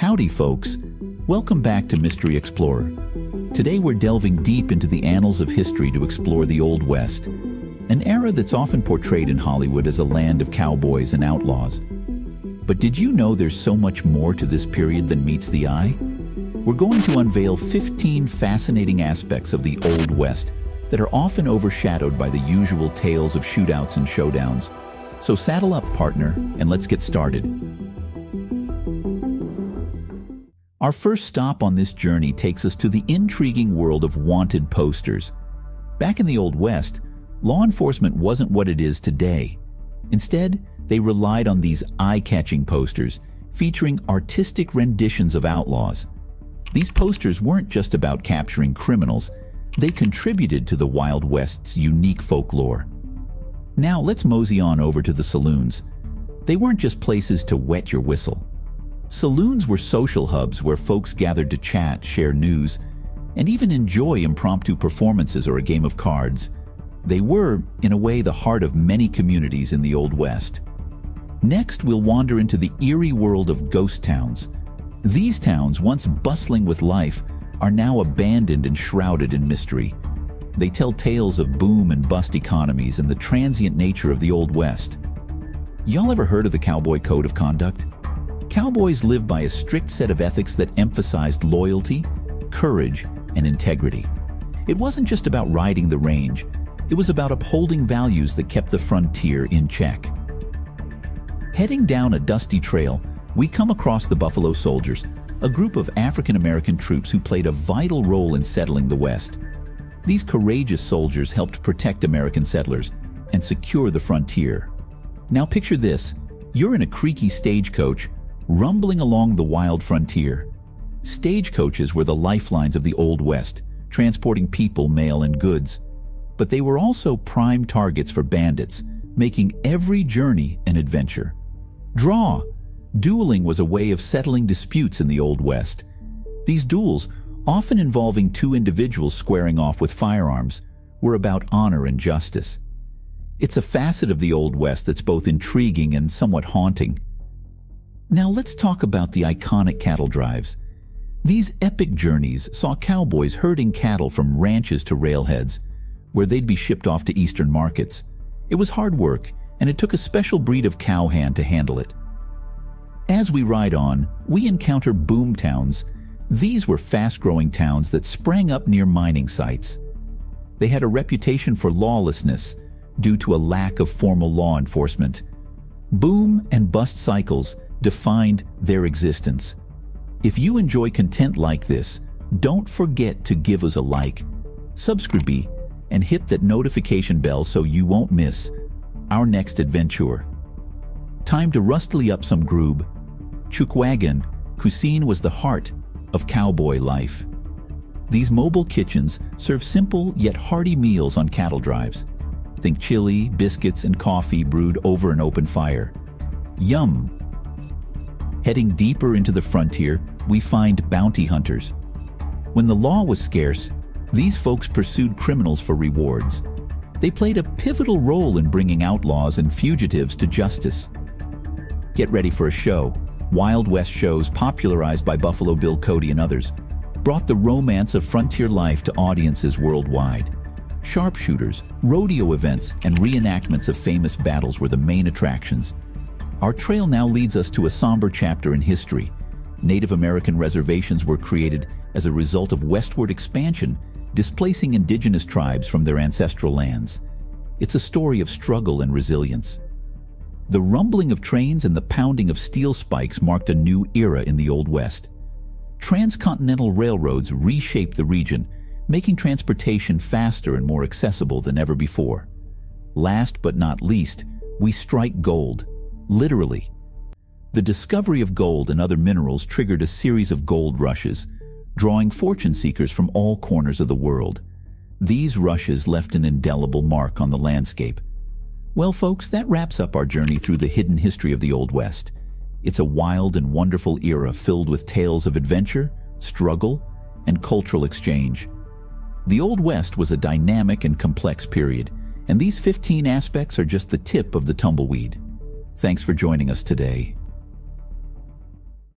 Howdy, folks. Welcome back to Mystery Explorer. Today we're delving deep into the annals of history to explore the Old West, an era that's often portrayed in Hollywood as a land of cowboys and outlaws. But did you know there's so much more to this period than meets the eye? We're going to unveil 15 fascinating aspects of the Old West that are often overshadowed by the usual tales of shootouts and showdowns. So saddle up, partner, and let's get started. Our first stop on this journey takes us to the intriguing world of wanted posters. Back in the Old West, law enforcement wasn't what it is today. Instead, they relied on these eye-catching posters featuring artistic renditions of outlaws. These posters weren't just about capturing criminals, they contributed to the Wild West's unique folklore. Now let's mosey on over to the saloons. They weren't just places to wet your whistle. Saloons were social hubs where folks gathered to chat, share news, and even enjoy impromptu performances or a game of cards. They were, in a way, the heart of many communities in the Old West. Next, we'll wander into the eerie world of ghost towns. These towns, once bustling with life, are now abandoned and shrouded in mystery. They tell tales of boom and bust economies and the transient nature of the Old West. Y'all ever heard of the Cowboy Code of Conduct? Cowboys lived by a strict set of ethics that emphasized loyalty, courage, and integrity. It wasn't just about riding the range. It was about upholding values that kept the frontier in check. Heading down a dusty trail, we come across the Buffalo Soldiers, a group of African-American troops who played a vital role in settling the West. These courageous soldiers helped protect American settlers and secure the frontier. Now picture this. You're in a creaky stagecoach, rumbling along the wild frontier. Stagecoaches were the lifelines of the Old West, transporting people, mail, and goods. But they were also prime targets for bandits, making every journey an adventure. Draw. Dueling was a way of settling disputes in the Old West. These duels, often involving two individuals squaring off with firearms, were about honor and justice. It's a facet of the Old West that's both intriguing and somewhat haunting. Now let's talk about the iconic cattle drives. These epic journeys saw cowboys herding cattle from ranches to railheads, where they'd be shipped off to eastern markets. It was hard work, and it took a special breed of cowhand to handle it. As we ride on, we encounter boom towns. These were fast-growing towns that sprang up near mining sites. They had a reputation for lawlessness due to a lack of formal law enforcement. Boom and bust cycles defined their existence. If you enjoy content like this, don't forget to give us a like, subscribe, and hit that notification bell so you won't miss our next adventure. Time to rustly up some groob. Chukwagon cuisine was the heart of cowboy life. These mobile kitchens serve simple yet hearty meals on cattle drives. Think chili, biscuits, and coffee brewed over an open fire. Yum! Heading deeper into the frontier, we find bounty hunters. When the law was scarce, these folks pursued criminals for rewards. They played a pivotal role in bringing outlaws and fugitives to justice. Get ready for a show. Wild West shows, popularized by Buffalo Bill Cody and others, brought the romance of frontier life to audiences worldwide. Sharpshooters, rodeo events, and reenactments of famous battles were the main attractions. Our trail now leads us to a somber chapter in history. Native American reservations were created as a result of westward expansion, displacing indigenous tribes from their ancestral lands. It's a story of struggle and resilience. The rumbling of trains and the pounding of steel spikes marked a new era in the Old West. Transcontinental railroads reshaped the region, making transportation faster and more accessible than ever before. Last but not least, we strike gold. Literally. The discovery of gold and other minerals triggered a series of gold rushes, drawing fortune seekers from all corners of the world. These rushes left an indelible mark on the landscape. Well, folks, that wraps up our journey through the hidden history of the Old West. It's a wild and wonderful era filled with tales of adventure, struggle, and cultural exchange. The Old West was a dynamic and complex period, and these 15 aspects are just the tip of the tumbleweed. Thanks for joining us today.